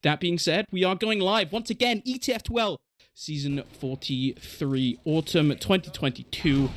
That being said, we are going live once again. ETF2L Season 43, Autumn 2022.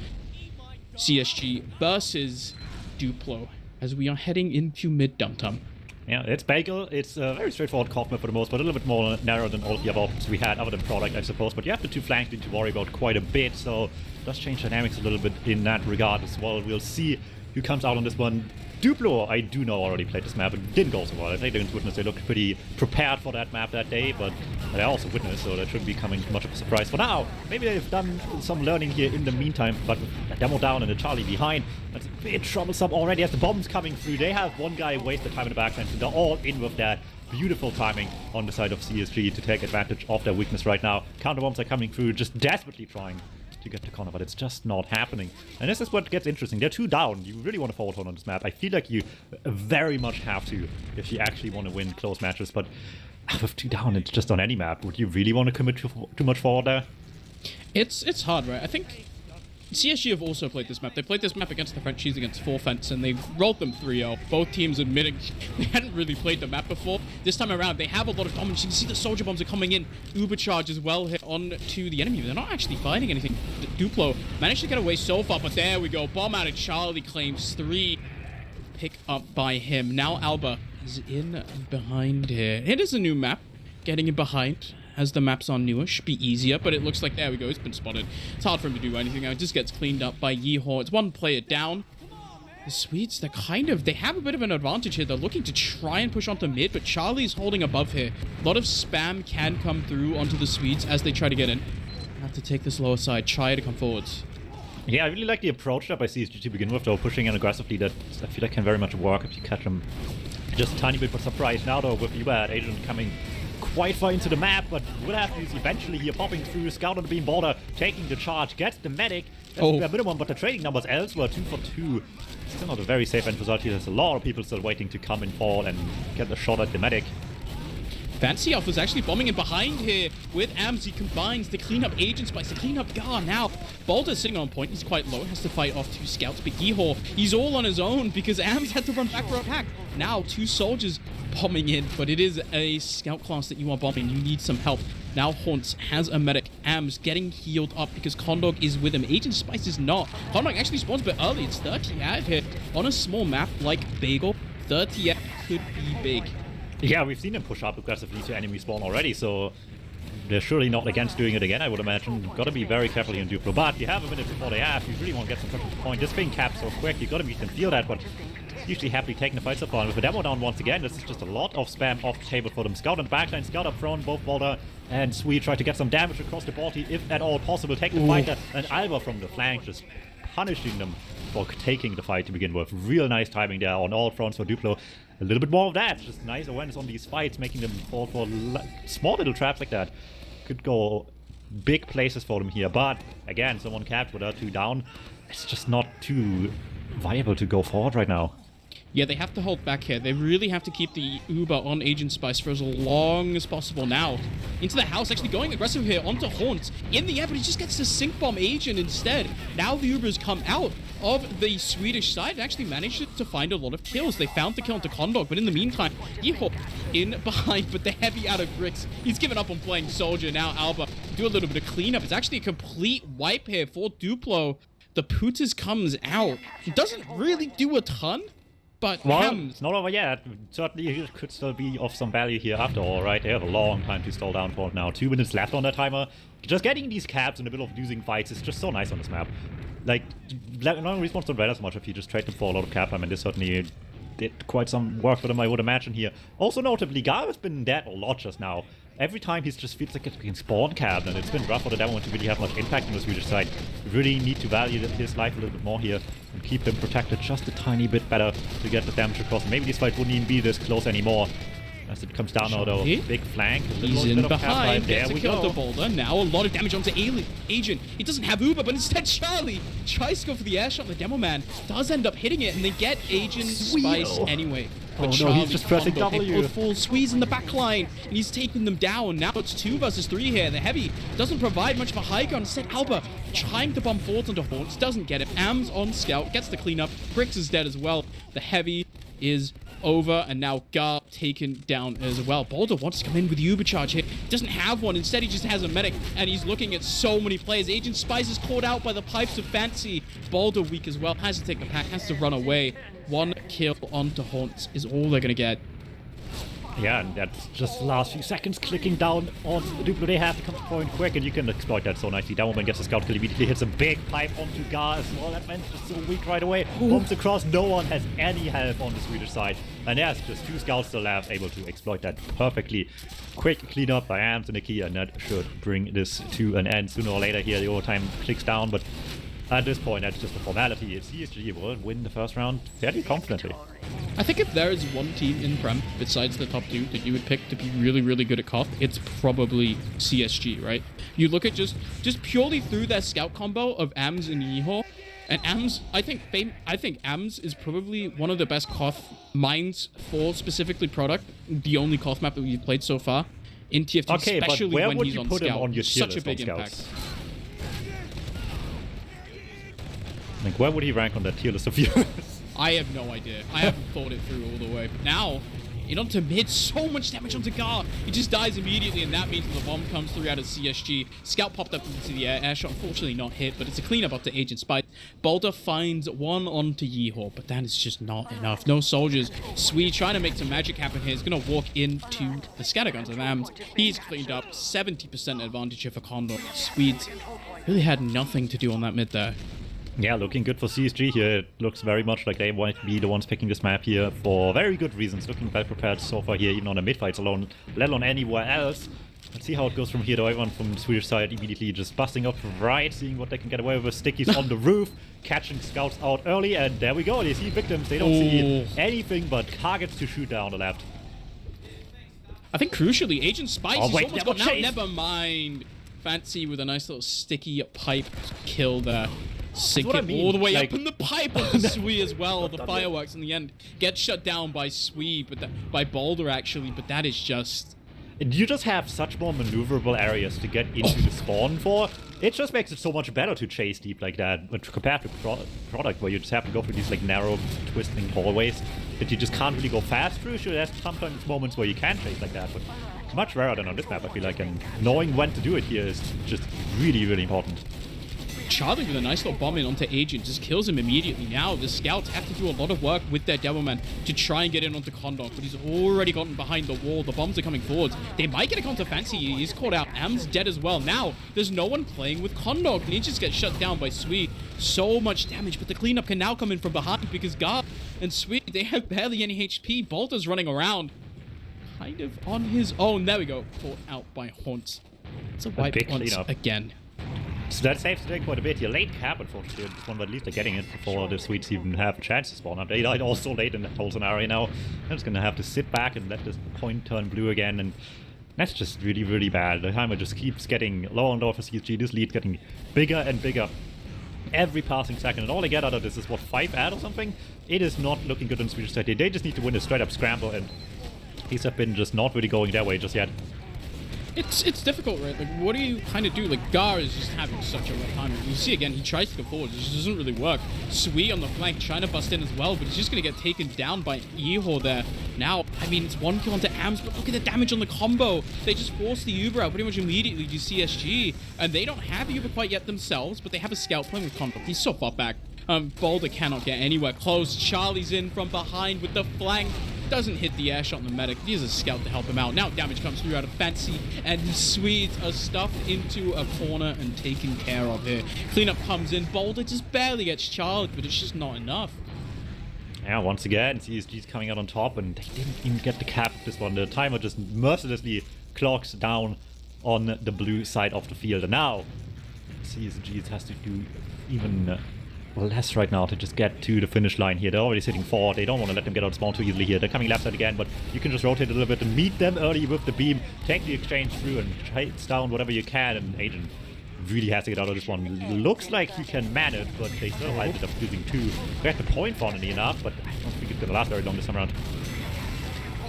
CSG versus Duplo as we are heading into mid-dum-tum. Yeah, it's Bagel. It's a very straightforward comp map for the most part, a little bit more narrow than all of the other options we had, other than product, I suppose. But you have the two flanks we need to worry about quite a bit, so it does change dynamics a little bit in that regard as well. We'll see who comes out on this one. Duplo, I do know, already played this map. It didn't go so well. I played against Witness. They looked pretty prepared for that map that day, but they're also Witness, so that shouldn't be coming too much of a surprise for now. Maybe they've done some learning here in the meantime, but with a demo down and a Charlie behind, that's a bit troublesome already as the bombs coming through. They have one guy wasted time in the backline, so they're all in with that. Beautiful timing on the side of CSG to take advantage of their weakness right now. Counter bombs are coming through, just desperately trying to get the corner, but it's just not happening. And this is what gets interesting. They're two down. You really want to forward hold on this map. I feel like you very much have to if you actually want to win close matches, but with two down, it's just on any map. Would you really want to commit too much forward there? It's hard, right? I think CSG have also played this map. They played this map against the Frenchies against 4 Fence, and they've rolled them 3-0. Both teams admitting they hadn't really played the map before. This time around, they have a lot of dominance. You can see the soldier bombs are coming in. Uber charge as well hit on to the enemy. They're not actually fighting anything. Duplo managed to get away so far, but there we go. Bomb out of Charlie claims 3. Pick up by him. Now Alba is in behind here. It is a new map. Getting in behind as the maps are newer should be easier, but it looks like, there we go, it's been spotted. It's hard for him to do anything now. It just gets cleaned up by Yeehor. It's one player down. The Swedes, they have a bit of an advantage here. They're looking to try and push onto mid, but Charlie's holding above here. A lot of spam can come through onto the Swedes as they try to get in. Have to take this lower side, try to come forwards. Yeah, I really like the approach that by CSG to begin with, though, pushing in aggressively. That I feel like can very much work if you catch them just a tiny bit for surprise. Now, though, with the bad agent coming quite far into the map, but will have to use eventually here, popping through, scout on the beam border, taking the charge, gets the medic. That's the minimum, but the trading numbers elsewhere, 2 for 2. Still not a very safe end result here. There's a lot of people still waiting to come in forward and get the shot at the medic. Fancy Off was actually bombing in behind here with Ams. He combines to clean up Agent Spice, to clean up Gar. Now, Boulder's sitting on point. He's quite low. Has to fight off 2 scouts. But Yeehor, he's all on his own because Ams had to run back for a pack. Now, 2 soldiers bombing in, but it is a scout class that you are bombing. You need some help. Now, Haunts has a medic. Ams getting healed up because Condog is with him. Agent Spice is not. Condog actually spawns a bit early. It's 30 out here. On a small map like Bagel, 30 could be big. Yeah, we've seen him push up aggressively to enemy spawn already, so they're surely not against doing it again, I would imagine. Got to be very careful here in Duplo, but you have a minute before they have. You really want to get some touch to point. This thing caps so quick, you got to meet and feel that, but usually happily taking the fight so far. And with the demo down once again, this is just a lot of spam off the table for them. Scout on the backline, Scout up front, both Boulder and Sweet try to get some damage across the board, if at all possible. Take the fight, and Alba from the flank just punishing them for taking the fight to begin with. Real nice timing there on all fronts for Duplo. A little bit more of that, just nice awareness on these fights, making them fall for small little traps like that. Could go big places for them here, but again, someone capped with 2 down. It's just not too viable to go forward right now. Yeah, they have to hold back here. They really have to keep the Uber on Agent Spice for as long as possible. Now, into the house, actually going aggressive here onto Haunts. In the air, but he just gets to Sync Bomb Agent instead. Now the Ubers come out of the Swedish side and actually managed to find a lot of kills. They found the kill onto Condog, but in the meantime, Yeehor in behind, but the heavy out of bricks. He's given up on playing Soldier. Now Alba do a little bit of cleanup. It's actually a complete wipe here for Duplo. The Putas comes out. He doesn't really do a ton, but it's not over yet. Certainly it could still be of some value here after all, right? They have a long time to stall down for now. 2 minutes left on that timer. Just getting these caps in the middle of losing fights is just so nice on this map. Like, no response don't matter so much if you just trade them for a lot of cap. I mean, this certainly did quite some work for them, I would imagine here. Also notably, Gar has been dead a lot just now. Every time he just feels like he can spawn cap, and it's been rough for the demo to really have much impact on the Swedish side. We really need to value his life a little bit more here and keep him protected just a tiny bit better to get the damage across. Maybe this fight wouldn't even be this close anymore. As it comes down now, though, big flank. He's in behind. There we go. Boulder. Now a lot of damage onto Agent. He doesn't have Uber, but instead Charlie tries to go for the air shot. The demo man does end up hitting it, and they get Agent Spice anyway. But Charlie, he's just pressing W. Full squeeze in the back line, and he's taking them down. Now it's 2 versus 3 here. The heavy doesn't provide much of a high ground. Instead, Alba trying to bomb forwards onto Haunts, doesn't get it. Ams on scout, gets the cleanup. Bricks is dead as well. The heavy is over, and now Gar taken down as well. Boulder wants to come in with the Ubercharge here. Doesn't have one. Instead, he just has a medic, and he's looking at so many players. Agent Spice is caught out by the pipes of Fancy. Boulder weak as well. Has to take the pack, has to run away. One kill onto Haunts is all they're going to get. Yeah, and that's just the last few seconds clicking down on Duplo. They have to come to point quick, and you can exploit that so nicely. That woman gets a scout kill, immediately hits a big pipe onto Gar as well. That man's just so weak right away. Bombs across, no one has any help on the Swedish side. And there's just 2 scouts still left, able to exploit that perfectly. Quick cleanup by Ams and Nikki, and that should bring this to an end sooner or later here. The overtime clicks down, but at this point, that's just a formality. CSG will win the first round fairly confidently. I think if there is one team in Prem, besides the top 2, that you would pick to be really, really good at Koth, it's probably CSG, right? You look at just purely through their scout combo of Ams and Yeehaw, and Ams, I think Ams is probably one of the best Koth minds for specifically product, the only Koth map that we've played so far in TF2, okay, especially but where when would he's you on put him scout. on your tier Such a big list on impact. scouts? Like, where would he rank on that tier list of viewers? I have no idea. I haven't thought it through all the way. But now, in onto mid, so much damage onto Gar. He just dies immediately, and that means the bomb comes through out of CSG. Scout popped up into the air shot, unfortunately not hit, but it's a cleanup up to Agent Spice. Boulder finds one onto Yeehaw, but that is just not enough. No soldiers. Swede trying to make some magic happen here. He's going to walk into the scatterguns of Ams. He's cleaned up 70% advantage here for Condor. Swedes really had nothing to do on that mid there. Yeah, looking good for CSG here. It looks very much like they might be the ones picking this map here for very good reasons. Looking well prepared so far here, even on the mid-fights alone, let alone anywhere else. Let's see how it goes from here, though. Everyone from the Swedish side immediately just busting up right, seeing what they can get away with. Stickies on the roof, catching scouts out early, and there we go. They see victims. They don't see anything but targets to shoot down on the left. I think crucially, Agent Spice is wait, almost got now. Never mind. Fancy with a nice little sticky pipe kill there. Sink it all the way up in the pipe onto Swee as well. The fireworks in the end get shut down by Swee, but by Boulder actually. But that is just... You just have such more maneuverable areas to get into the spawn for. It just makes it so much better to chase deep like that, but compared to product where you just have to go through these like narrow, twisting hallways that you just can't really go fast through. Sure, there's sometimes moments where you can chase like that, but much rarer than on this map, I feel like, and knowing when to do it here is just really, really important. Charlie with a nice little bomb in onto Agent just kills him immediately. Now the scouts have to do a lot of work with their Devilman to try and get in onto Condor, but he's already gotten behind the wall. The bombs are coming forwards. They might get a counter Fancy. He's caught out. Am's dead as well. Now there's no one playing with Condor. He just gets shut down by Sweet. So much damage, but the cleanup can now come in from behind because Guard and Sweet, they have barely any HP. Bolter's running around kind of on his own. There we go. Caught out by Haunt. It's a wipe once again. So that saves the day quite a bit here. Late cap, unfortunately, this one, but at least they're getting it before the Swedes even have a chance to spawn up. They died also late in that whole scenario now. I'm just gonna have to sit back and let this point turn blue again, and that's just really, really bad. The timer just keeps getting lower and lower for CSG. This lead getting bigger and bigger every passing second, and all they get out of this is, what, 5 ad or something? It is not looking good on Swedish side. They just need to win a straight-up scramble, and these have been just not really going their way just yet. It's difficult, right? Like, what do you kind of do? Like, Gar is just having such a rough time. You see, again, he tries to go forward. It just doesn't really work. Sui on the flank trying to bust in as well, but he's just going to get taken down by Yeehaw there. Now, I mean, it's 1 kill onto Ams, but look at the damage on the combo. They just force the Uber out pretty much immediately to CSG, and they don't have Uber quite yet themselves, but they have a scout playing with Combo. He's so far back. Boulder cannot get anywhere close. Charlie's in from behind with the flank. Doesn't hit the air shot on the medic. He has a scout to help him out. Now damage comes through out of Fancy, and the Swedes are stuffed into a corner and taken care of here. Cleanup comes in. Boulder just barely gets charged, but it's just not enough. Yeah, once again, CSG's coming out on top, and they didn't even get the cap this one. The timer just mercilessly clocks down on the blue side of the field. And now CSG has to do even... well, less right now to just get to the finish line here. They're already sitting forward. They don't want to let them get out of spawn too easily here. They're coming left side again, but you can just rotate a little bit and meet them early with the beam. Take the exchange through and chase down whatever you can. And Agent really has to get out of this one. Looks like he can man it, but they still ended up losing 2. They had the point, funnily enough, but I don't think it's going to last very long this time around.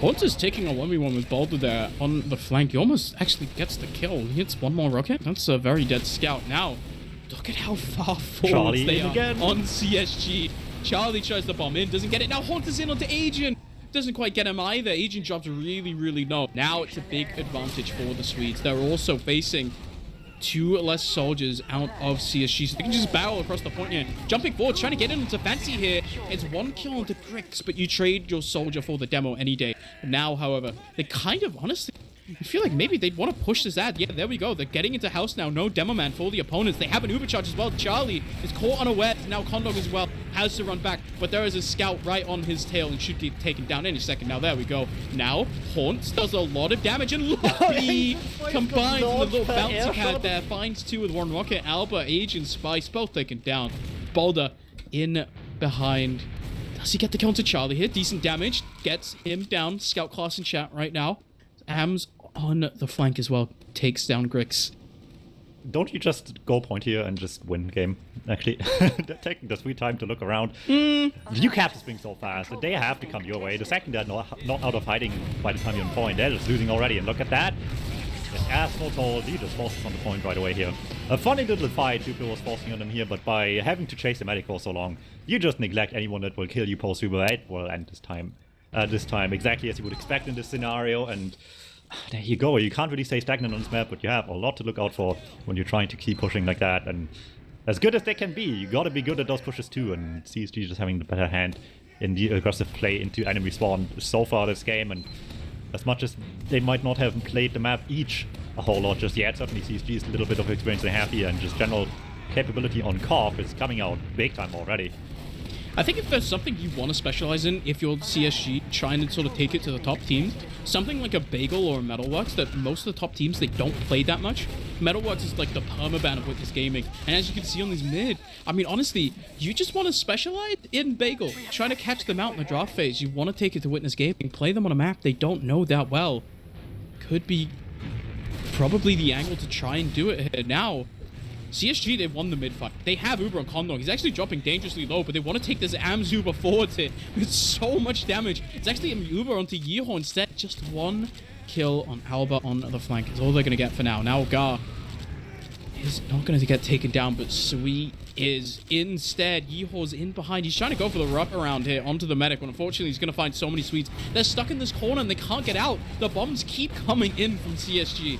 Haunts is taking a 1v1 with Boulder there on the flank. He almost actually gets the kill. He hits one more rocket. That's a very dead scout. Now, look at how far forward they are on CSG. Charlie tries to bomb in, doesn't get it. Now Haunt is in onto Agent. Doesn't quite get him either. Agent drops really, really low. Now it's a big advantage for the Swedes. They're also facing 2 less soldiers out of CSG, so they can just barrel across the point here. Jumping forward, trying to get into Fancy here. It's 1 kill onto Grix, but you trade your soldier for the demo any day. Now, however, they kind of, honestly, I feel like maybe they'd want to push this ad. Yeah, there we go. They're getting into house now. No demo man for the opponents. They have an Uber charge as well. Charlie is caught unawares. Now Condog as well has to run back, but there is a scout right on his tail and should get taken down any second. Now, there we go. Now, Haunt does a lot of damage, and Lucky combines with a little bouncy pad there. Finds 2 with 1 rocket. Alba, Agent, Spice, both taken down. Boulder in behind. Does he get the counter Charlie here? Decent damage. Gets him down. Scout class in chat right now. Ams on the flank as well. Takes down Grix. Don't you just go point here and just win the game? Actually, they're taking the sweet time to look around. You cap this thing so fast that they have to come your way. The second they're not out of hiding by the time you're on point, they're just losing already. And look at that. As foretold, he just forces on the point right away here. A funny little fight Duplo was forcing on them here, but by having to chase the medic for so long, you just neglect anyone that will kill you post-Uber 8. Will end this time. Exactly as you would expect in this scenario, and there you go. You can't really stay stagnant on this map, but you have a lot to look out for when you're trying to keep pushing like that. And as good as they can be, you gotta be good at those pushes too, and CSG just having the better hand in the aggressive play into enemy spawn so far this game. And as much as they might not have played the map each a whole lot just yet, certainly CSG is a little bit of experience they have here, and just general capability on COP is coming out big time already. I think if there's something you want to specialize in, if you're CSG trying to sort of take it to the top teams, something like a Bagel or a Metalworks that most of the top teams, they don't play that much. Metalworks is like the permaban of Witness Gaming. And as you can see on these mid, I mean, honestly, you just want to specialize in Bagel. Trying to catch them out in the draft phase. You want to take it to Witness Gaming, play them on a map they don't know that well. Could be probably the angle to try and do it here. Now, CSG, they've won the mid-fight. They have Uber on Condor. He's actually dropping dangerously low, but they want to take this Ams Uber forward here with so much damage. It's actually an Uber onto Yeehaw instead. Just 1 kill on Alba on the flank. It's all they're going to get for now. Now Gar is not going to get taken down, but Sui is instead. Yeehaw's in behind. He's trying to go for the wraparound here onto the medic, but unfortunately he's going to find so many Swedes. They're stuck in this corner and they can't get out. The bombs keep coming in from CSG.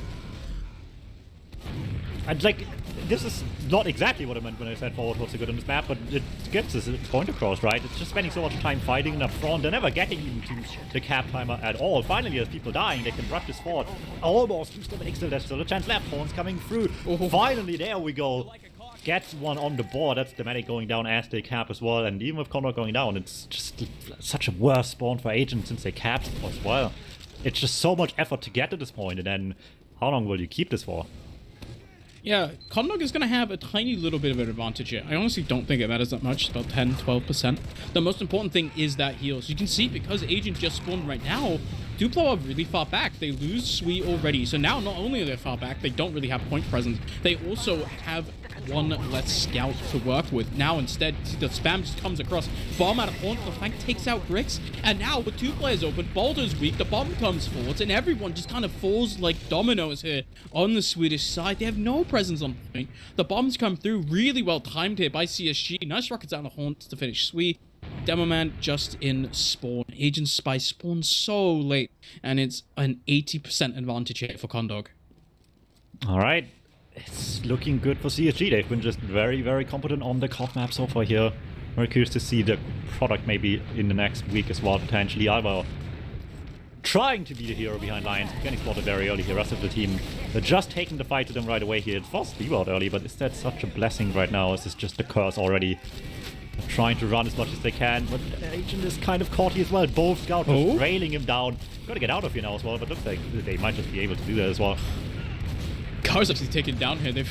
And like, this is not exactly what I meant when I said forward was so good on this map, but it gets this point across, right? It's just spending so much time fighting up front. They're never getting even to the cap timer at all. Finally, there's people dying. They can rush this forward. Almost keeps the still. There's still a chance left. Horns coming through. Finally, there we go. Gets one on the board. That's the medic going down as they cap as well. And even with Condor going down, it's just such a worse spawn for Agent since they capped as well. It's just so much effort to get to this point, and then how long will you keep this for? Yeah, Condog is going to have a tiny little bit of an advantage here. I honestly don't think it matters that much, about 10, 12%. The most important thing is that heals. You can see because Agent just spawned right now, Duplo are really far back. They lose Sui already. So now not only are they far back, they don't really have point presence. They also have 1 less scout to work with. Now instead, the spam just comes across. Bomb out of Haunt, the flank takes out Grix. And now with 2 players open, Boulder's weak, the bomb comes forward, and everyone just kind of falls like dominoes here on the Swedish side. They have no presence on point. The bombs come through really well timed here by CSG. Nice rockets out of Haunt to finish Sui. Demoman just in spawn. Agent Spy spawns so late, and it's an 80% advantage here for Condog. All right. It's looking good for CSG. They've been just very, very competent on the COP map so far here. Very curious to see the product maybe in the next week as well, potentially. Alba trying to be the hero behind Lions, getting spotted very early here. The rest of the team, they're just taking the fight to them right away here. It forced Steve out early, but is that such a blessing right now? Is this just a curse already? They're trying to run as much as they can, but Agent is kind of caught here as well. Both scouts just railing him down. Gotta get out of here now as well, but looks like they might just be able to do that as well. Car's actually taken down here.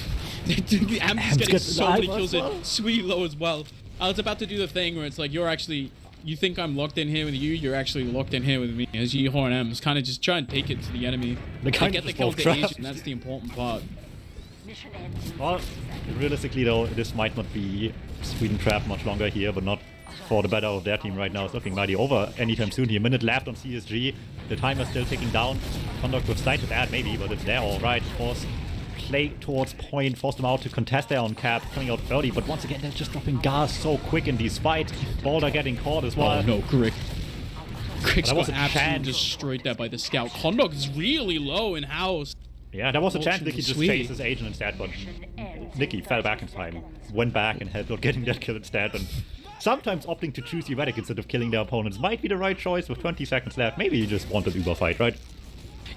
Am's getting so many kills in. Sweet low as well. I was about to do the thing where it's like, you think I'm locked in here with you, you're actually locked in here with me. As Yeehaw and M's kind of just try and take it to the enemy. They get the kill to Agent, and that's the important part. Well, realistically though, this might not be Sweden trapped much longer here, but not for the better of their team right now. It's looking mighty over anytime soon here. Minute left on CSG. The timer's still ticking down. Conduct with slight to that maybe, but it's there all right, of course. play towards point, force them out to contest their own cap, coming out early, but once again, they're just dropping gas so quick in these fights. Boulder getting caught as well. Oh no, Grix got a absolutely chance. destroyed there by the scout. Kondok is really low in house. Yeah, there was a chance Nicky just Sweet. chased his agent instead, but Nicky fell back in time, went back and helped out getting that kill instead. And sometimes opting to choose the medic instead of killing their opponents might be the right choice with 20 seconds left. Maybe you just want an Uber fight, right?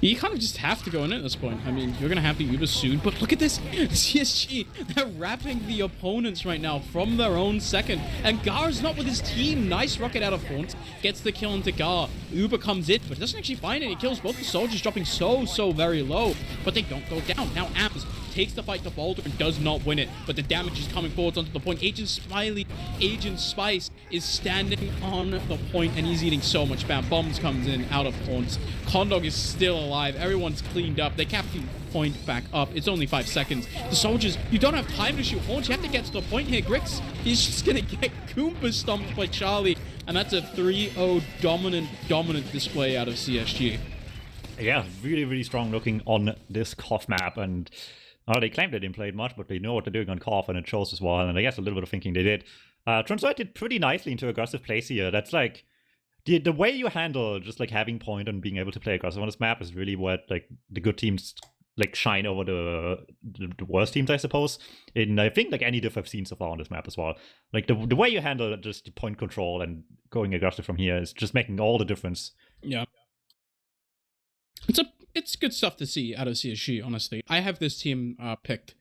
You kind of just have to go in at this point. I mean, you're going to have the Uber soon, but look at this. CSG, they're wrapping the opponents right now from their own second. And Gar's not with his team. Nice rocket out of Haunt. Gets the kill into Gar. Uber comes in, but doesn't actually find any kills. Both the soldiers dropping so very low, but they don't go down. Now Ams takes the fight to Boulder and does not win it, but the damage is coming forwards onto the point. Agent Spice is standing on the point, and he's eating so much spam. Bombs comes in out of Haunt. Kondog is still alive. Everyone's cleaned up. They kept the point back up. It's only 5 seconds. The soldiers, you don't have time to shoot Haunt. You have to get to the point here. Grix, he's just gonna get Goomba stomped by Charlie, and that's a 3-0 dominant display out of CSG. Yeah, really strong looking on this KOF map, and they claim they didn't play it much, but they know what they're doing on KOF, and it shows as well, and I guess a little bit of thinking they did. Translated pretty nicely into aggressive plays here. That's like, the way you handle just like having point and being able to play aggressive on this map is really what like the good teams like shine over the worst teams, I suppose. In I think like any diff I've seen so far on this map as well. Like the way you handle just the point control and going aggressive from here is just making all the difference. Yeah. It's good stuff to see out of CSG, honestly. I have this team picked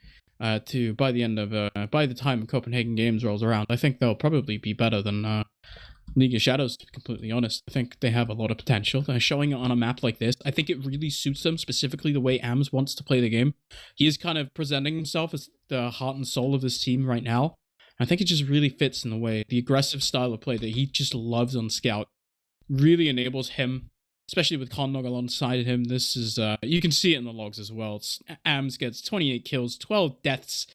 to by the time Copenhagen Games rolls around. I think they'll probably be better than League of Shadows, to be completely honest. I think they have a lot of potential. They're showing it on a map like this. I think it really suits them, specifically the way Ams wants to play the game. He is kind of presenting himself as the heart and soul of this team right now. I think it just really fits in the way. The aggressive style of play that he just loves on Scout really enables him, especially with Kondog alongside him. This is, you can see it in the logs as well. Ams gets 28 kills, 12 deaths,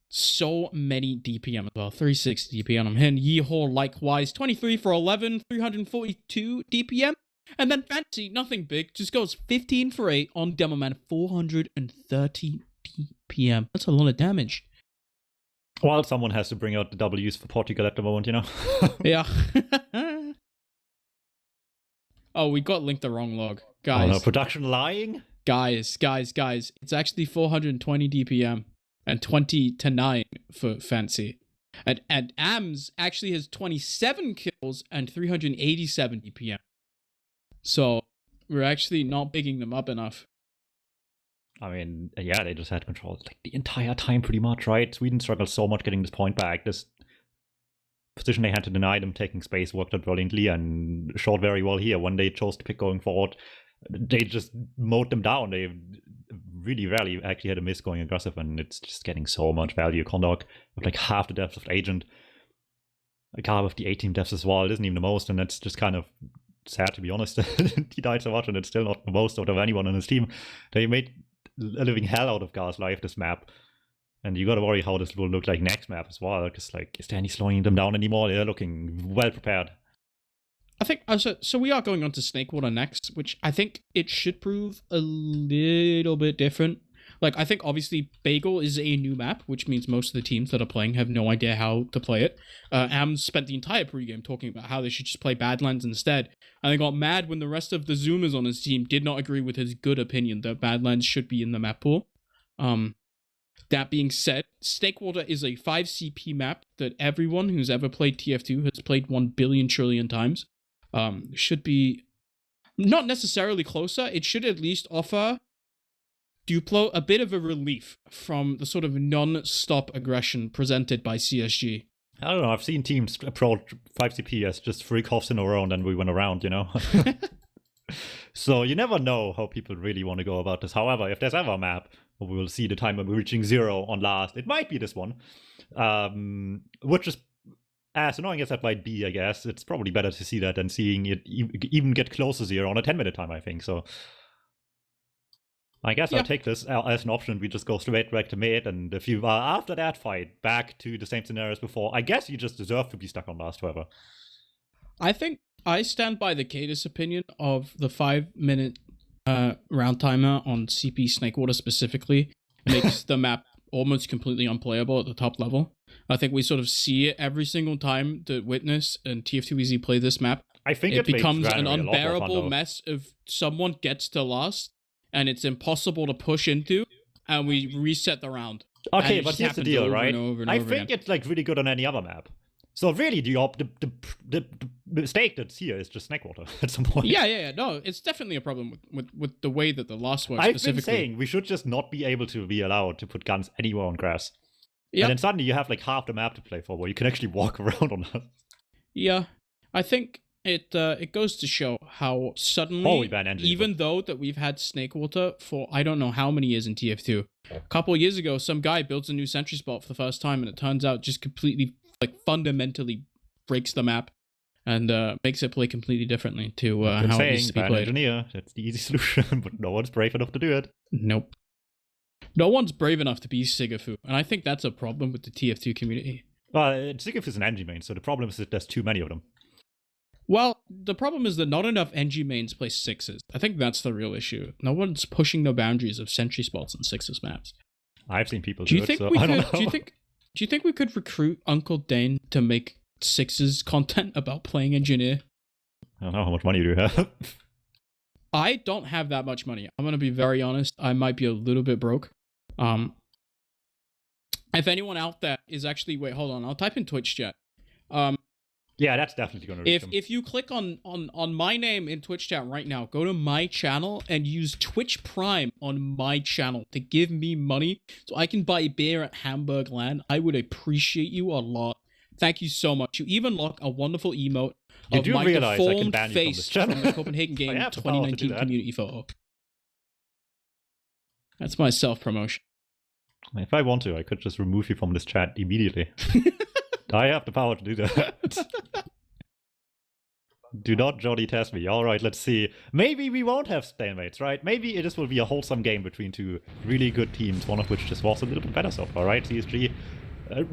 so many DPM as well, 360 DPM on him. Yeehaw likewise, 23 for 11, 342 DPM. And then Fancy, nothing big, just goes 15 for 8 on Demoman, 430 DPM. That's a lot of damage. Well, someone has to bring out the W's for Portugal at the moment, you know? Yeah. Oh, we got linked the wrong log. Guys. Oh no, production lying? Guys. It's actually 420 DPM and 20 to 9 for Fancy. And Ams actually has 27 kills and 387 DPM. So we're actually not picking them up enough. I mean, yeah, they just had control like the entire time pretty much, right? Sweden struggled so much getting this point back. This position they had to deny them taking space worked out brilliantly and showed very well here. When they chose to pick going forward, they just mowed them down. They really rarely actually had a miss going aggressive, and it's just getting so much value. Kondog with like half the deaths of the Agent. Gar with the 18 deaths as well. It isn't even the most, and that's just kind of sad, to be honest. He died so much, and it's still not the most out of anyone on his team. They made a living hell out of Gar's life this map. And you gotta worry how this will look like next map as well, because like, is there any slowing them down anymore? They're looking well prepared. I think, so we are going on to Snakewater next, which I think it should prove a little bit different. Like, I think obviously Bagel is a new map, which means most of the teams that are playing have no idea how to play it. Ams spent the entire pregame talking about how they should just play Badlands instead, and they got mad when the rest of the Zoomers on his team did not agree with his good opinion that Badlands should be in the map pool. That being said, Snakewater is a 5 CP map that everyone who's ever played TF2 has played 1 billion trillion times. Should be not necessarily closer. It should at least offer Duplo a bit of a relief from the sort of non-stop aggression presented by CSG. I don't know, I've seen teams approach 5CP as just 3 coughs in a row and then we went around, you know? So you never know how people really want to go about this. However, if there's ever a map where we will see the timer reaching 0 on last, it might be this one. Which is, as annoying as that might be, I guess, it's probably better to see that than seeing it even get close to 0 on a 10-minute time, I think. So I guess I'll take this as an option. We just go straight back to mid, and if you are after that fight back to the same scenario as before, I guess you just deserve to be stuck on last forever. I think I stand by the Cadis opinion of the 5-minute round timer on CP Snakewater specifically makes the map almost completely unplayable at the top level. I think we sort of see it every single time that Witness and TF2EZ play this map. I think It makes becomes Granary an a lot more fun, unbearable though. mess if someone gets to last and it's impossible to push into, and we reset the round. Okay, it but just here's the happens deal, over right? and over and I over think again. it's like really good on any other map. So really, the mistake that's here is just Snakewater at some point. Yeah. No, it's definitely a problem with the way that the last works I've been specifically. saying we should just not be able to be allowed to put guns anywhere on grass. Yep. And then suddenly you have like half the map to play for where you can actually walk around on that. Yeah, I think it goes to show how suddenly, even though that we've had Snakewater for I don't know how many years in TF2, a couple of years ago, some guy builds a new sentry spot for the first time, and it turns out just completely, like, fundamentally breaks the map and makes it play completely differently to how it used to be played. Engineer, that's the easy solution, but no one's brave enough to do it. Nope. No one's brave enough to be Sigafu, and I think that's a problem with the TF2 community. Well, Sigafu is an NG main, so the problem is that there's too many of them. Well, the problem is that not enough NG mains play sixes. I think that's the real issue. No one's pushing the boundaries of sentry spots on sixes maps. I've seen people do it, so I don't know. Do you think we could recruit Uncle Dane to make sixes content about playing engineer? I don't know how much money you do have. I don't have that much money. I'm gonna be very honest. I might be a little bit broke. If anyone out there is actually hold on, I'll type in Twitch chat. Yeah, that's definitely going to reach them. If you click on my name in Twitch chat right now, go to my channel and use Twitch Prime on my channel to give me money so I can buy beer at Hamburg Land, I would appreciate you a lot. Thank you so much. You even lock a wonderful emote of my deformed face from the Copenhagen Game 2019 community photo. That's my self-promotion. If I want to, I could just remove you from this chat immediately. I have the power to do that. Do not Jody test me. Alright, let's see. Maybe we won't have stalemates, right? Maybe this will be a wholesome game between two really good teams, one of which just was a little bit better so far, right? CSG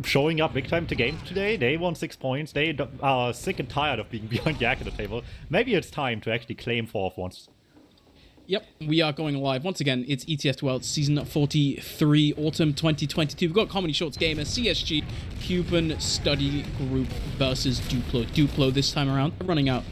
showing up big time to games today. They won 6 points. They are sick and tired of being behind Yak at the table. Maybe it's time to actually claim fourth once. Yep, we are going live. Once again, it's ETF2L Season 43, Autumn 2022. We've got Comedy Shorts Gamer, CSG, Cuban Study Group versus Duplo. Duplo this time around, rolling out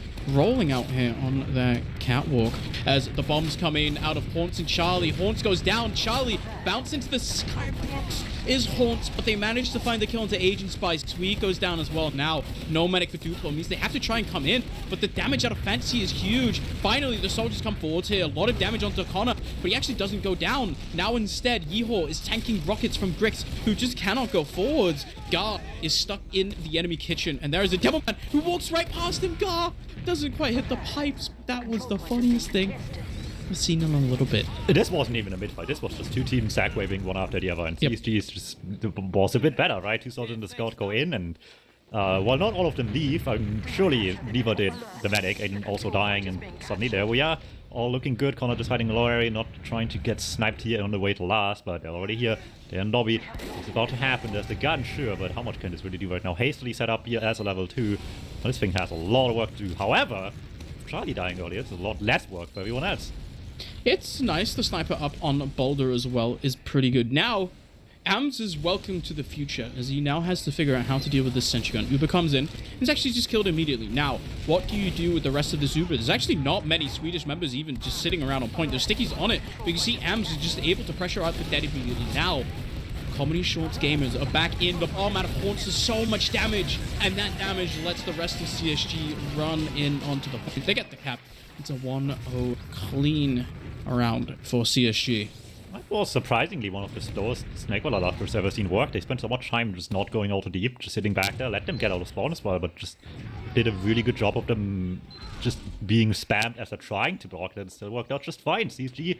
here on their catwalk as the bombs come in out of Haunts and Charlie. Haunts goes down. Charlie bounce into the skybox is Haunts, but they manage to find the kill into Agent Spice. Sweet goes down as well. Now, no medic for Duplo means they have to try and come in, but the damage out of Fantasy is huge. Finally, the soldiers come forwards here. A lot of damage onto Connor, but he actually doesn't go down. Now, instead, Yeehor is tanking rockets from Grix, who just cannot go forwards. Gar is stuck in the enemy kitchen, and there is a Devilman who walks right past him. Gar doesn't quite hit the pipes. That was the funniest thing I've seen in a little bit. This wasn't even a mid-fight. This was just two teams sack-waving one after the other, and CSG is just was a bit better, right? Two soldiers in the scout go in, and while not all of them leave, surely neither did the medic, and also dying, and suddenly there we are, all looking good. Connor just fighting the low area, not trying to get sniped here on the way to last, but they're already here. They're in lobby. It's about to happen. There's the gun, sure, but how much can this really do right now? Hastily set up here as a level 2. Well, this thing has a lot of work to do. However, Charlie dying earlier, it's a lot less work for everyone else. It's nice. The sniper up on Boulder as well is pretty good. Now, Ams is welcome to the future, as he now has to figure out how to deal with this sentry gun. Uber comes in, and is actually just killed immediately. Now, what do you do with the rest of the Zuber? There's actually not many Swedish members even just sitting around on point. There's stickies on it, but you see Ams is just able to pressure out the dead immediately. Now, Comedy Shorts gamers are back in. The bomb out of Haunts does so much damage, and that damage lets the rest of CSG run in onto the point. They get the cap. It's a 1-0 clean around for CSG. That was surprisingly one of the slowest Snakewater I've ever seen work. They spent so much time just not going all too deep, just sitting back there, let them get out of spawn as well, but just did a really good job of them just being spammed as they're trying to block. That still worked out just fine. CSG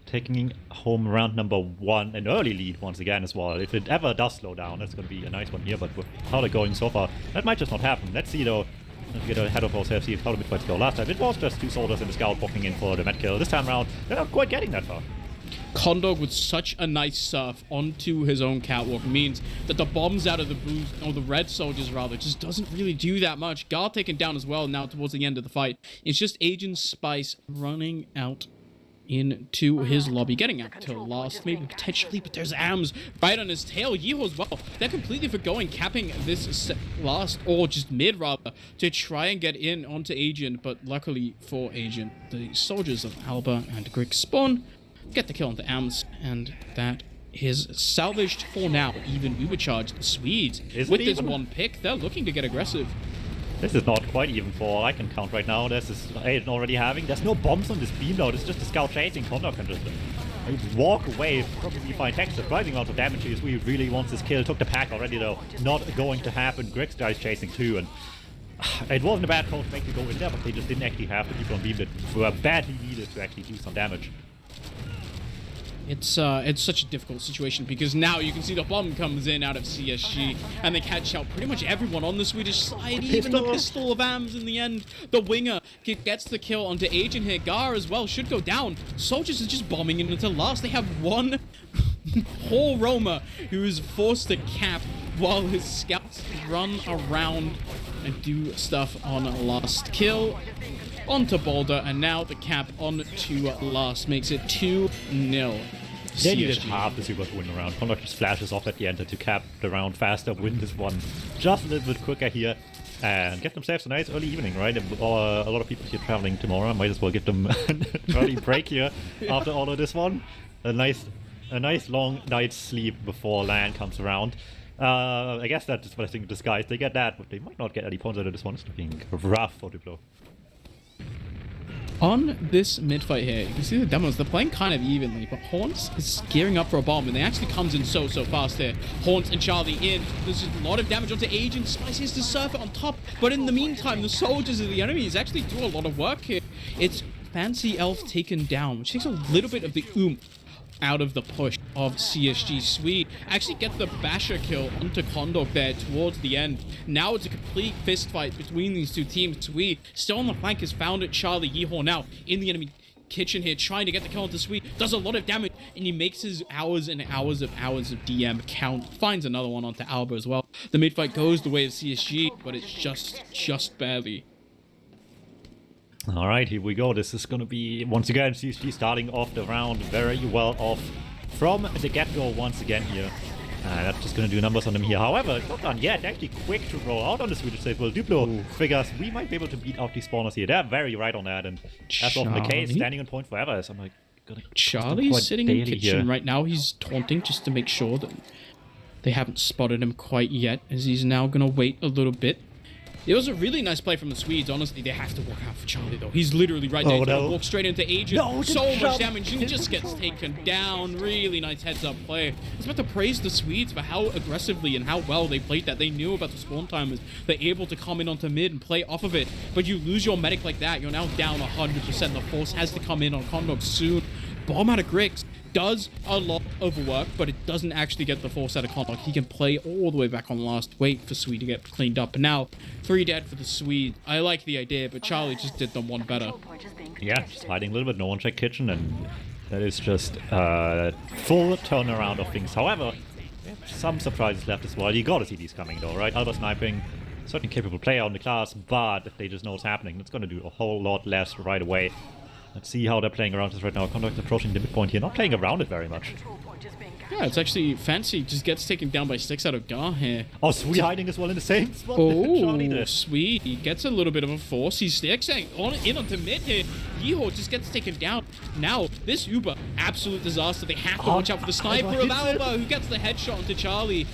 taking home round number 1, an early lead once again as well. If it ever does slow down, that's going to be a nice one here, but with how they're going so far, that might just not happen. Let's see though. Let's get ahead of ourselves, see how the mid-fights go. Last time it was just 2 soldiers in the scout walking in for the med kill. This time around, they're not quite getting that far. Condog with such a nice surf onto his own catwalk means that the bombs out of the blue, or the red soldiers rather, just doesn't really do that much. Gar taken down as well now towards the end of the fight. It's just Agent Spice running out into his lobby, getting out to last, maybe potentially, but there's Ams right on his tail. Yeehaw as well. They're completely forgoing, capping this last, or just mid rather, to try and get in onto Agent, but luckily for Agent, the soldiers of Alba and Grick spawn, get the kill onto Ams, and that is salvaged for now. Even Ubercharged Swedes with this one pick, they're looking to get aggressive. This is not quite even for all I can count right now. This is Aiden already having. There's no bombs on this beam though. It's just a scout chasing. Condor can just walk away. Probably find Tex. Surprising amount of damage. We really wants this kill. Took the pack already though. Not going to happen. Greg's guys chasing too, and it wasn't a bad call to make me go in there, but they just didn't actually have the people on beam that were badly needed to actually do some damage. It's such a difficult situation because now you can see the bomb comes in out of CSG and they catch out pretty much everyone on the Swedish side, even the pistol of Ams in the end. The winger gets the kill onto Agent here. Gar as well should go down. Soldiers are just bombing in until last. They have one whole roamer who is forced to cap while his scouts run around and do stuff on last kill. Onto Boulder, and now the cap on to last makes it 2-0. They needed half the super to win the round. Condor just flashes off at the end to cap the round faster, win this one just a little bit quicker here, and get themselves a nice early evening, right? A lot of people here traveling tomorrow. I might as well give them an early break here after all of this one. A nice long night's sleep before land comes around. I guess that's what I think disguise. They get that, but they might not get any points out of this one. It's looking rough for Duplo. On this mid fight here, you can see the demos, they're playing kind of evenly, but Haunts is gearing up for a bomb, and they actually comes in so fast here. Haunts and Charlie in. There's a lot of damage onto Agent. Spice is the surfer on top, but in the meantime, the soldiers of the enemies actually do a lot of work here. It's Fancy Elf taken down, which takes a little bit of the oomph out of the push of CSG. Swede actually get the basher kill onto Condor there towards the end. Now it's a complete fist fight between these two teams. Swede still on the flank has found it. Charlie Yeehaw now in the enemy kitchen here trying to get the kill onto Swede. Does a lot of damage and he makes his hours and hours of DM count. Finds another one onto Alba as well. The mid fight goes the way of CSG, but it's just barely. Alright, here we go. This is going to be, once again, CSG starting off the round very well off from the get-go once again here. That's just going to do numbers on them here. However, not done yet. Actually quick to roll out on the Swedish save. Well, Duplo figures we might be able to beat out these spawners here. They're very right on that, and that's often the case. Standing on point forever. So I'm like, Charlie's sitting in the kitchen here. Right now. He's taunting just to make sure that they haven't spotted him quite yet, as he's now going to wait a little bit. It was a really nice play from the Swedes. Honestly, they have to walk out for Charlie, though. He's literally right there. He's gonna walk straight into Agent. No, so much damage. He just gets taken down. Really nice heads-up play. I was about to praise the Swedes for how aggressively and how well they played that. They knew about the spawn timers. They're able to come in onto mid and play off of it. But you lose your medic like that, you're now down 100%. The force has to come in on Condor soon. Bomb out of Grix does a lot of work, but it doesn't actually get the force out of Condor. He can play all the way back on last, wait for Swede to get cleaned up. And now, 3 dead for the Swede. I like the idea, but Charlie just did them one better. Yeah, just hiding a little bit, no one check kitchen, and that is just full turnaround of things. However, some surprises left as well. You gotta see these coming though, right? Alba sniping, certainly capable player on the class, but if they just know what's happening, it's gonna do a whole lot less right away. Let's see how they're playing around this right now. Conduct approaching the midpoint here, not playing around it very much. Yeah, it's actually Fancy just gets taken down by 6 out of Gar here. Oh, Sweet hiding as well in the same spot. Oh, Sweet. He gets a little bit of a force. He's staying in onto mid here. Yeehaw just gets taken down. Now, this Uber, absolute disaster. They have to watch out for the sniper of Alba, who gets the headshot onto Charlie.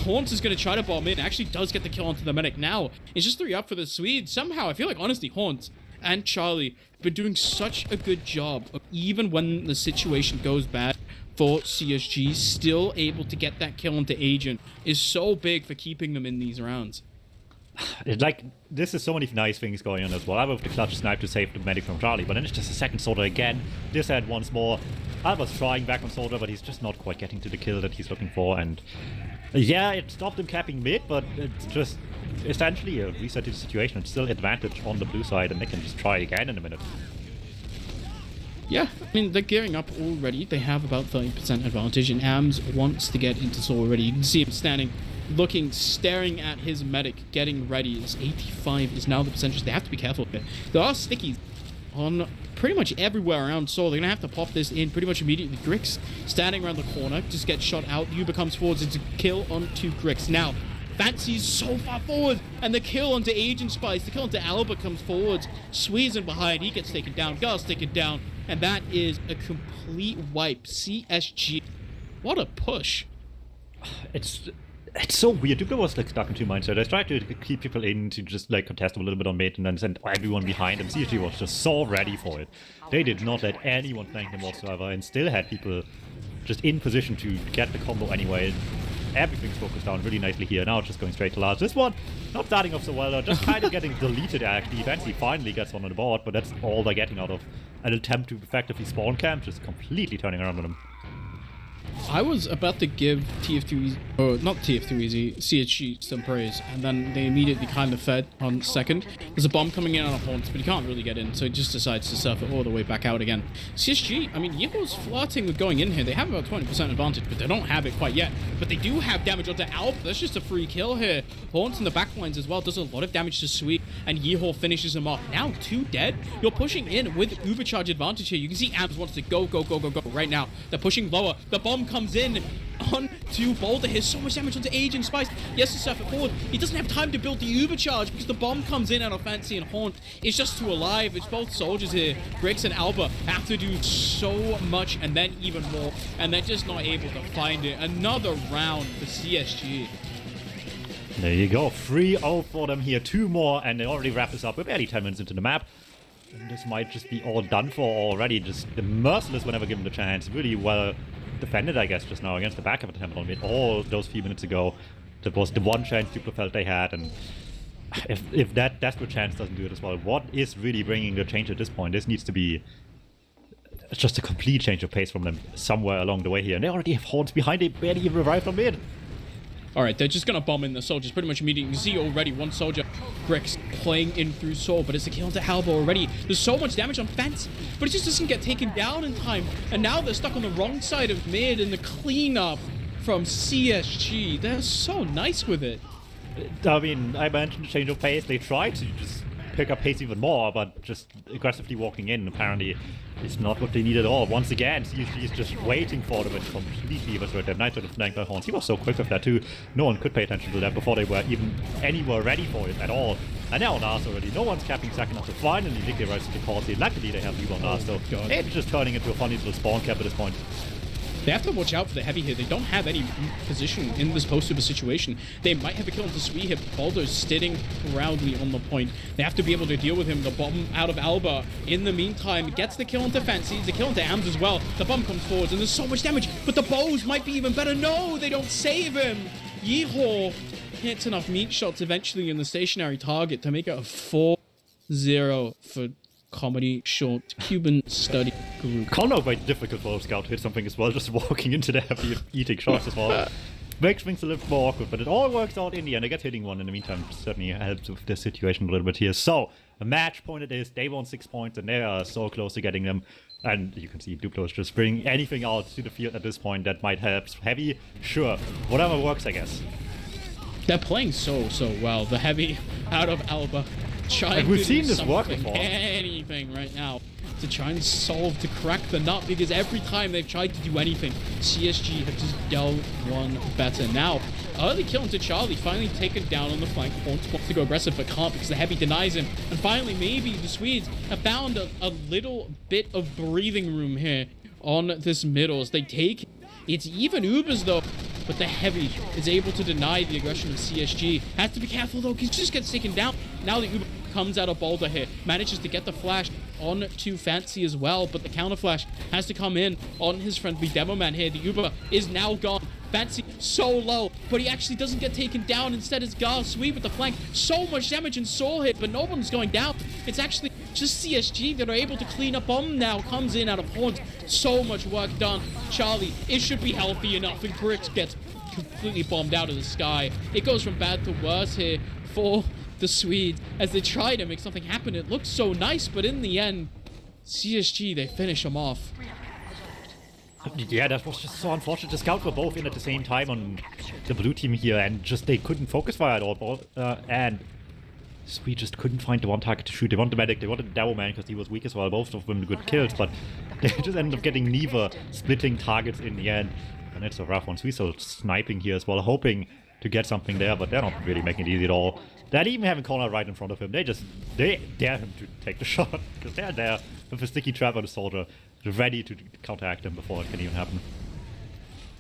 Haunts is going to try to bomb in. Actually does get the kill onto the medic now. It's just 3 up for the Swedes. Somehow, I feel like, honestly, Haunts and Charlie have been doing such a good job of, even when the situation goes bad for CSG, still able to get that kill into Agent is so big for keeping them in these rounds. Like, this is so many nice things going on as well. I have the clutch snipe to save the medic from Charlie, but then it's just a second soldier again. This head once more. Alba's trying back on soldier, but he's just not quite getting to the kill that he's looking for, and yeah, it stopped him capping mid, but it's just essentially a reset to the situation. It's still advantage on the blue side, and they can just try again in a minute. Yeah, I mean, they're gearing up already. They have about 30% advantage, and Ams wants to get into Soul already. You can see him standing, looking, staring at his medic, getting ready. His 85 is now the percentage. They have to be careful here. There are stickies on pretty much everywhere around Soul. They're going to have to pop this in pretty much immediately. Grix standing around the corner, just gets shot out. Uber comes forwards. It's a kill onto Grix. Now, Fancy's so far forward, and the kill onto Agent Spice, the kill onto Alba comes forwards. Swee's in behind, he gets taken down, Gar's taken down, and that is a complete wipe. CSG, what a push. It's so weird. Duplo was like stuck in two minds. So they tried to keep people in to just like contest them a little bit on mid and then send everyone behind them. CSG was just so ready for it. They did not let anyone flank them whatsoever and still had people just in position to get the combo anyway. Everything's focused down really nicely here. Now it's just going straight to large. This one, not starting off so well, though, just kind of getting deleted actually. Eventually finally gets one on the board, but that's all they're getting out of an attempt to effectively spawn camp, just completely turning around on them. I was about to give TF2 Easy, or not TF2 Easy, CSG some praise, and then they immediately kind of fed on second. There's a bomb coming in on a Haunts, but he can't really get in, so he just decides to surf it all the way back out again. CSG, I mean, Yeho's flirting with going in here. They have about 20% advantage, but they don't have it quite yet. But they do have damage onto Alp. That's just a free kill here. Haunts in the back lines as well does a lot of damage to Sweet, and Yeho finishes him off. Now 2 dead. You're pushing in with Ubercharge advantage here. You can see Abs wants to go right now. They're pushing lower. The bomb comes in onto Boulder here. So much damage onto Agent Spice. Yes, to surf it forward. He doesn't have time to build the Uber charge because the bomb comes in out of Fancy and Haunt. It's just too alive. It's both soldiers here. Grix and Alba have to do so much and then even more, and they're just not able to find it. Another round for CSG. There you go. 3-0 for them here. 2 more, and they already wrap this up. We're barely 10 minutes into the map. And this might just be all done for already. Just the Merciless whenever given the chance. Really well defended, I guess, just now against the back of a temple mid all those few minutes ago. That was the one chance Duplo felt they had, and if that desperate chance doesn't do it as well, what is really bringing the change at this point? This needs to be just a complete change of pace from them somewhere along the way here. And they already have Haunts behind, they barely even arrived on mid. Alright, they're just gonna bomb in the soldiers pretty much immediately. You can see already one soldier, Grix, playing in through Soul, but it's a kill to Halbo already. There's so much damage on Fancy, but it just doesn't get taken down in time. And now they're stuck on the wrong side of mid, and the cleanup from CSG. They're so nice with it. I mean, I mentioned change of pace. They tried to just pick up pace even more, but just aggressively walking in apparently is not what they need at all. Once again, CSG is just waiting for them and completely eviscerate that Knight of flanked by Horns. He was so quick with that too. No one could pay attention to that before they were even anywhere ready for it at all. And now on Ars already, no one's capping second up to finally Nick rise to the call. Luckily they have Leave on Ars, so it's just turning into a funny little spawn cap at this point. They have to watch out for the heavy here. They don't have any position in this post-super situation. They might have a kill into Sweet here. Baldo's sitting proudly on the point. They have to be able to deal with him. The bomb out of Alba. In the meantime, gets the kill into Fancy. It's a kill into Ams as well. The bomb comes forwards, and there's so much damage. But the bows might be even better. No, they don't save him. Yeehaw hits enough meat shots eventually in the stationary target to make it a 4-0 for Comedy Short Cuban Study Group. Connor made it difficult for Scout to hit something as well, just walking into the heavy eating shots as well. Makes things a little more awkward, but it all works out in the end. I get hitting one in the meantime, certainly helps with the situation a little bit here. So, a match point it is. They won 6 points, and they are so close to getting them. And you can see Duplo is just bringing anything out to the field at this point that might help. Heavy, sure. Whatever works, I guess. They're playing so well. The heavy out of Alba. Like we've seen this work before. Anything right now to try and solve, to crack the nut, because every time they've tried to do anything, CSG have just dealt one better. Now, early kill into Charlie, finally taken down on the flank. Haunts wants to go aggressive but can't because the heavy denies him. And finally, maybe the Swedes have found a little bit of breathing room here on this middle as they take. It's even Ubers though, but the heavy is able to deny the aggression of CSG. Has to be careful though, because he just gets taken down. Now the Uber comes out of Boulder here, manages to get the flash on to Fancy as well, but the counter flash has to come in on his friendly demo man here. The Uber is now gone. Fancy so low, but he actually doesn't get taken down. Instead, it's Gar Sweet with the flank. So much damage and soul hit, but no one's going down. It's actually just CSG that are able to clean up on now. Comes in out of Horns. So much work done. Charlie, it should be healthy enough, and Grix gets completely bombed out of the sky. It goes from bad to worse here for the Swedes as they try to make something happen. It looks so nice, but in the end, CSG, they finish them off. Yeah, that was just so unfortunate. The scouts were both in at the same time on the blue team here, and just they couldn't focus fire at all. And We just couldn't find the one target to shoot. They wanted the medic, they wanted the Devil Man because he was weak as well. Both of them good kills, but they just ended up getting neither splitting targets in the end. And it's a rough one. We're still sniping here as well, hoping to get something there, but they're not really making it easy at all. They're even having Corner right in front of him. They dare him to take the shot because they're there with a sticky trap on the soldier, ready to counteract him before it can even happen.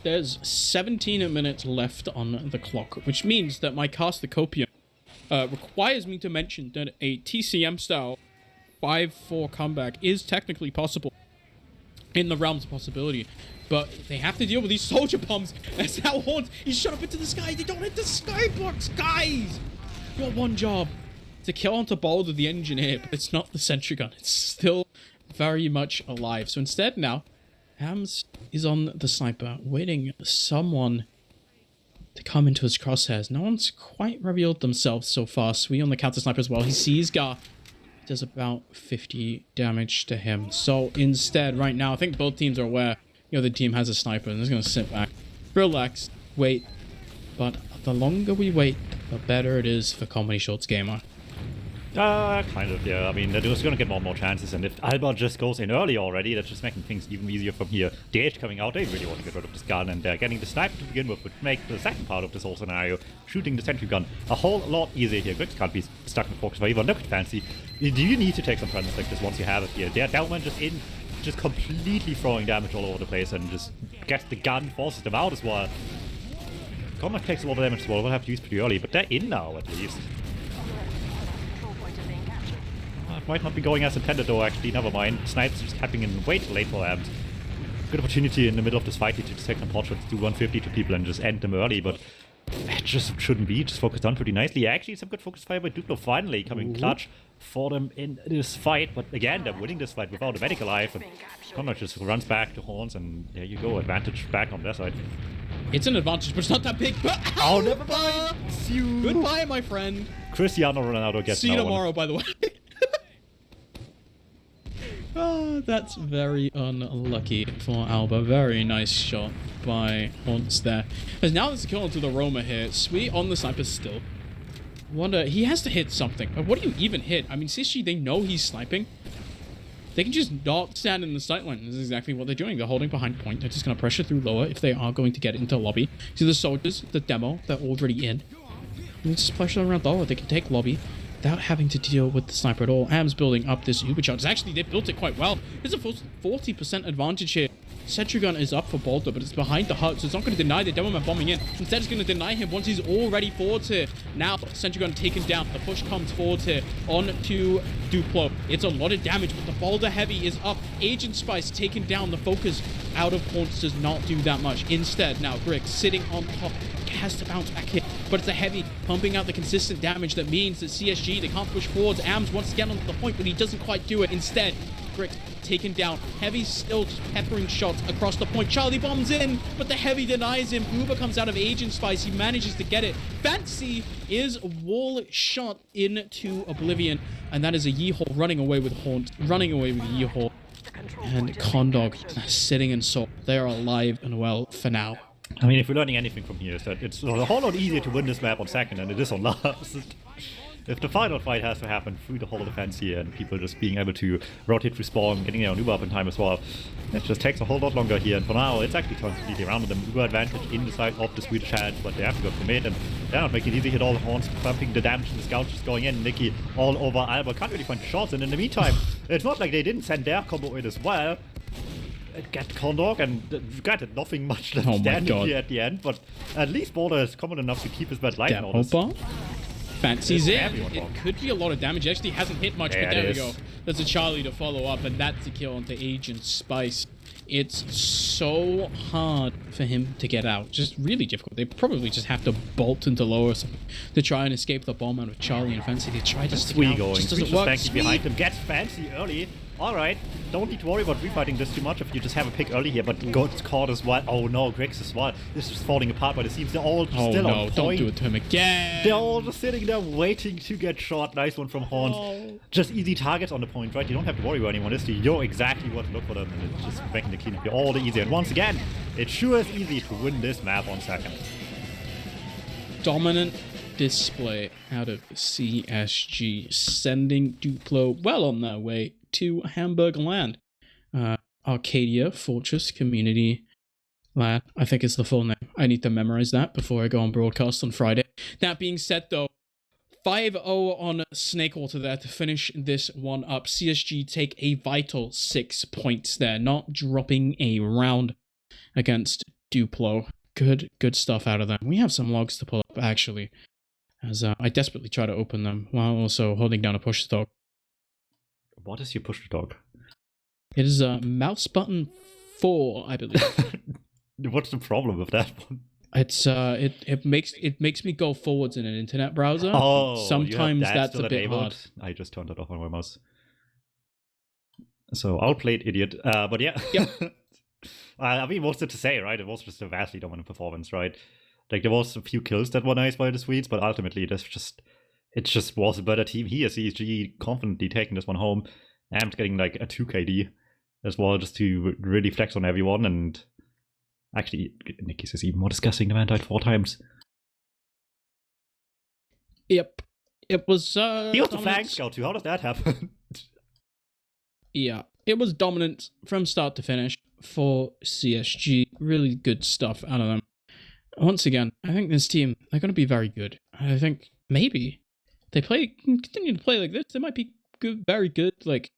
There's 17 minutes left on the clock, which means that my Cast the Copium requires me to mention that a TCM-style 5-4 comeback is technically possible in the realms of possibility. But they have to deal with these soldier bombs. That's how Horns, he's shot up into the sky. They don't hit the skybox, guys! Your one job, to kill onto Boulder the engineer, but it's not the sentry gun. It's still very much alive. So instead now, Hams is on the sniper, waiting for someone to come into his crosshairs. No one's quite revealed themselves so far. Sui on the counter sniper as well. He sees Gar. Does about 50 damage to him. So instead, right now, I think both teams are aware the other team has a sniper and they're just going to sit back, relax, wait. But the longer we wait, the better it is for Comedy Shorts Gamer. Kind of, yeah. I mean, they're just going to get more and more chances, and if Alba just goes in early already, that's just making things even easier from here. DH coming out, they really want to get rid of this gun, and they're getting the sniper to begin with, would make the second part of this whole scenario, shooting the sentry gun, a whole lot easier here. Grix can't be stuck in the focus forever. Look at Fancy. Do you need to take some presence like this once you have it here? They're Delman just completely throwing damage all over the place, and just gets the gun, forces them out as well. Cormac takes a lot of damage as well, we'll have to use pretty early, but they're in now at least. It might not be going as intended though, actually, never mind. Snipes just tapping in way too late for Ams. Good opportunity in the middle of this fight to just take some pot shots, do 150 to people and just end them early, but it just shouldn't be. Just focused on pretty nicely. Actually, some good focus fire by Duplo finally coming clutch for them in this fight, but again, they're winning this fight without a medic alive, and Connor just runs back to Horns, and there you go, advantage back on their side. It's an advantage, but it's not that big. Oh, never mind! See you! Goodbye, my friend! Cristiano Ronaldo gets See you tomorrow, by the way. Oh, that's very unlucky for Alba. Very nice shot by Horns there. As now there's a kill onto the Roma here. Sweet on the sniper still. Wonder, he has to hit something. But what do you even hit? I mean, CSG, they know he's sniping. They can just not stand in the sight line. This is exactly what they're doing. They're holding behind point. They're just going to pressure through lower if they are going to get into lobby. See the soldiers, the demo, they're already in. And just pressure around lower. They can take lobby without having to deal with the sniper at all. Am's building up this Uber charge. Actually, they built it quite well. There's a 40% advantage here. Sentry gun is up for Bolter, but it's behind the hut, so it's not going to deny the Demoman bombing in. Instead, it's going to deny him once he's already forward here. Now, Sentry gun taken down. The push comes forward here onto Duplo. It's a lot of damage, but the Boulder Heavy is up. Agent Spice taken down. The focus out of Haunts does not do that much. Instead, now Grix sitting on top. Has to bounce back here, but it's a Heavy pumping out the consistent damage that means that CSG, they can't push forwards. Ams wants to get onto the point, but he doesn't quite do it. Instead, Grix taken down. Heavy still just peppering shots across the point. Charlie bombs in, but the Heavy denies him. Uber comes out of Agent Spice. He manages to get it. Fancy is wall shot into oblivion, and that is a Yeehole running away with Haunt, running away with Yeehole. And Condog sitting in Soul. They are alive and well for now. I mean, if we're learning anything from here, is that it's a whole lot easier to win this map on second than it is on last. If the final fight has to happen through the whole defense here and people just being able to rotate through spawn, getting their Uber up in time as well, it just takes a whole lot longer here. And for now, it's actually turns completely around with them. Uber advantage in the side of the Swedish hand, but they have to go for mid, and they're not making it easy. Hit all the Horns, pumping the damage, and the Scout just going in. Nikki all over Alba, can't really find the shots, and in the meantime, it's not like they didn't send their combo in as well. Get Condog, and granted, nothing much left standing here at the end, but at least Boulder is common enough to keep his bad life on this. Fancies it. It could be a lot of damage. It actually hasn't hit much, but there we go. There's a Charlie to follow up, and that's the kill onto Agent Spice. It's so hard for him to get out. Just really difficult. They probably just have to bolt into lower or something to try and escape the bomb out of Charlie and Fancy. They try to stick out. Going. Just doesn't work. Behind him. Gets Fancy early. Alright, don't need to worry about refighting this too much if you just have a pick early here, but gets caught as well. Oh no, Grix as well. This is falling apart, but it seems they're all still on point. Don't do it to him again. They're all just sitting there waiting to get shot. Nice one from Horns. Oh. Just easy targets on the point, right? You don't have to worry about anyone. You know exactly what to look for them, and it's just making the cleanup all the easier. And once again, it sure is easy to win this map on second. dominant display out of CSG, sending Duplo well on their way to Hamburg land. Arcadia Fortress Community Land, I think is the full name. I need to memorize that before I go on broadcast on Friday. That being said, though, 5-0 on Snakewater there to finish this one up. CSG take a vital 6 points there, not dropping a round against Duplo. Good stuff out of them. We have some logs to pull up, actually, as I desperately try to open them while also holding down a push to talk. What is your push to talk? It is mouse button 4, I believe. What's the problem with that one? It's it makes me go forwards in an internet browser. Oh, sometimes that's a bit hard. I just turned it off on my mouse. So outplayed, idiot. But yeah. Yep. I mean, what's there to say, right? It was just a vastly dominant performance, right? Like, there was a few kills that were nice by the Swedes, but ultimately it just was a better team here. CSG confidently taking this one home and getting like a 2 KD as well, just to really flex on everyone. And actually, Nikki's is even more disgusting. The man died 4 times. Yep. It was he was the flag scout too. How does that happen? Yeah. It was dominant from start to finish for CSG. Really good stuff out of them. Once again, I think this team, they're going to be very good. I think maybe they continue to play like this, they might be good, very good, like,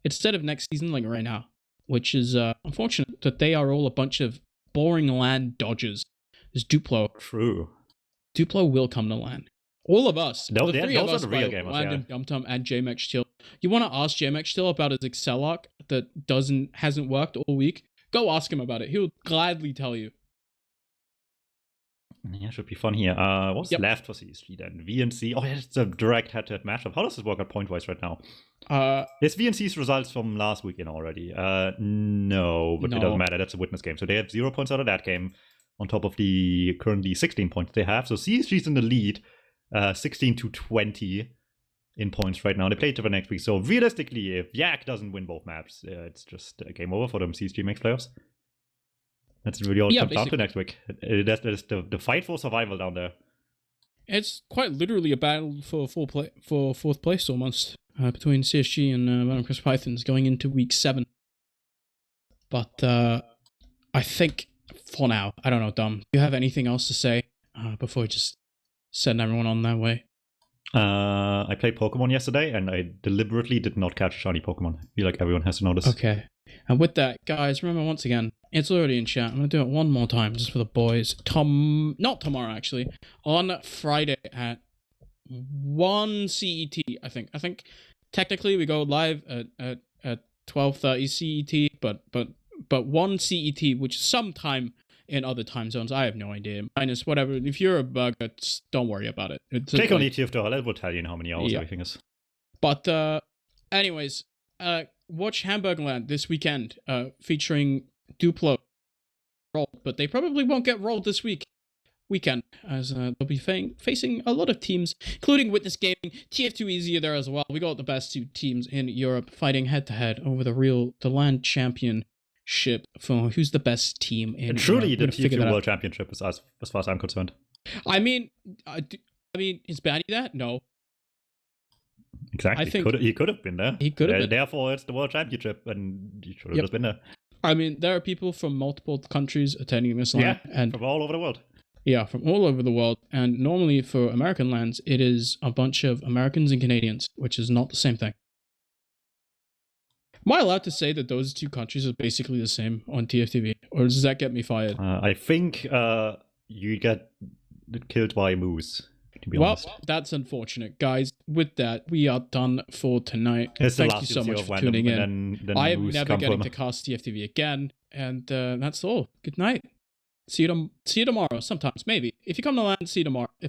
instead of next season, like right now, which is unfortunate that they are all a bunch of boring land dodgers. There's Duplo. True. Duplo will come to land. All of us. No, the three of us, are the real gamers, Landon, Dumtum, and JMX Chill. You want to ask JMX Chill about his Excel arc that hasn't worked all week? Go ask him about it. He'll gladly tell you. Yeah, should be fun here. What's left for CSG then? VNC. Oh, yeah, it's a direct head-to-head matchup. How does this work out point-wise right now? Is VNC's results from last weekend already? No, but it doesn't matter. That's a witness game. So they have 0 points out of that game on top of the currently 16 points they have. So CSG's in the lead, 16-20 in points right now. They play each other next week. So realistically, if Yak doesn't win both maps, it's just a game over for them. CSG makes playoffs. That's really all it comes down to next week. That's the fight for survival down there. It's quite literally a battle for fourth place almost between CSG and Chris Pythons going into week 7. But I think for now, I don't know, Dom, do you have anything else to say before we just send everyone on their way? I played Pokemon yesterday, and I deliberately did not catch a shiny Pokemon. I feel like everyone has to know this. Okay. And with that, guys, remember once again, it's already in chat. I'm going to do it one more time just for the boys. Not tomorrow, actually. On Friday at 1 CET, I think. I think technically we go live at 12:30 CET, but 1 CET, which is sometime in other time zones. I have no idea. Minus whatever. If you're a bugger, don't worry about it. Click on TF2L. It will tell you in how many hours everything is. But anyways, watch Hamburg Land this weekend, featuring Duplo. But they probably won't get rolled this weekend, as they'll be facing a lot of teams, including Witness Gaming. TF2 easier there as well. We got the best 2 teams in Europe fighting head-to-head over the land championship for who's the best team in truly Europe. The TF2 World Championship as far as I'm concerned. I mean, is Batty that? No. Exactly. I think he could have been there. He could have been. Therefore, it's the World Championship, and he should have just been there. I mean, there are people from multiple countries attending this land. And from all over the world. Yeah, from all over the world. And normally for American lands, it is a bunch of Americans and Canadians, which is not the same thing. Am I allowed to say that those 2 countries are basically the same on TFTV? Or does that get me fired? I think you get killed by a moose. To be honest. That's unfortunate, guys. With that, we are done for tonight. Thank you so much for tuning in. I am never getting to cast TFTV again, and that's all. Good night. See you tomorrow. Sometimes, maybe. If you come to land, see you tomorrow. If not.